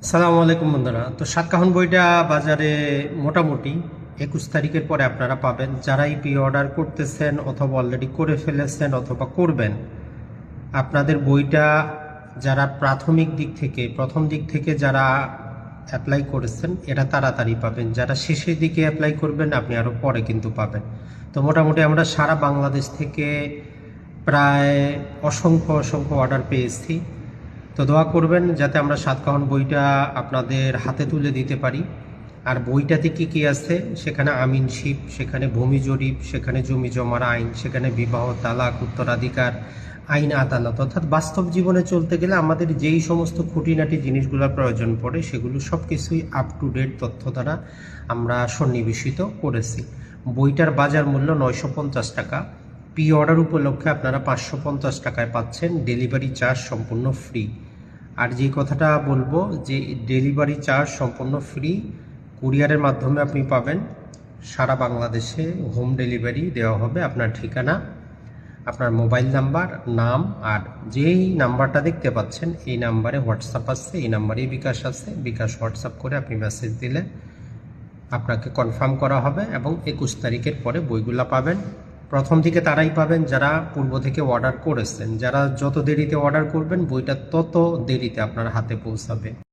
আসসালামু আলাইকুম বন্ধুরা। তো সাতকাহন বইটা বাজারে মোটামুটি 21 তারিখের পরে আপনারা পাবেন। যারাই প্রি অর্ডার করতেছেন অথবা অলরেডি করে ফেলেছেন অথবা করবেন, আপনাদের বইটা যারা প্রাথমিক দিক থেকে প্রথম দিক থেকে যারা অ্যাপ্লাই করেছেন এরা তাড়াতাড়ি পাবেন। যারা শেষের দিকে অ্যাপ্লাই করবেন আপনি আরও পরে কিন্তু পাবেন। তো মোটামুটি আমরা সারা বাংলাদেশ থেকে প্রায় অসংখ্য অসংখ্য অর্ডার পেয়েছি। তো দোয়া করবেন যাতে আমরা সাতকাহন বইটা আপনাদের হাতে তুলে দিতে পারি। আর বইটাতে কি কি আছে, সেখানে আমিনশিপ, সেখানে ভূমি জরিপ, সেখানে জমি জমার আইন, সেখানে বিবাহ, তালাক, উত্তরাধিকার, আইন, আদালত, অর্থাৎ বাস্তব জীবনে চলতে গেলে আমাদের যেই সমস্ত খুঁটিনাটি জিনিসগুলোর প্রয়োজন পড়ে সেগুলো সব কিছুই আপ টু ডেট তথ্য দ্বারা আমরা সন্নিবেশিত করেছি। বইটার বাজার মূল্য 950 টাকা। প্রি অর্ডার উপলক্ষে আপনারা 550 টাকায় পাচ্ছেন। ডেলিভারি চার্জ সম্পূর্ণ ফ্রি। আর যে কথাটা বলবো যে ডেলিভারি চার্জ সম্পূর্ণ ফ্রি, কুরিয়ারের মাধ্যমে আপনি পাবেন। সারা বাংলাদেশে হোম ডেলিভারি দেওয়া হবে। আপনার ঠিকানা, আপনার মোবাইল নাম্বার, নাম, আর যেই নাম্বারটা দেখতে পাচ্ছেন এই নাম্বারে হোয়াটসঅ্যাপ আছে, এই নাম্বারেই বিকাশ আছে। বিকাশ হোয়াটসঅ্যাপ করে আপনি মেসেজ দিলে আপনাকে কনফার্ম করা হবে এবং 21 তারিখের পরে বইগুলা পাবেন। প্রথম দিকে তারাই পাবেন যারা পূর্ব থেকে অর্ডার করেছেন। যারা যত দেরিতে অর্ডার করবেন বইটা তত দেরিতে আপনার হাতে পৌঁছাবে।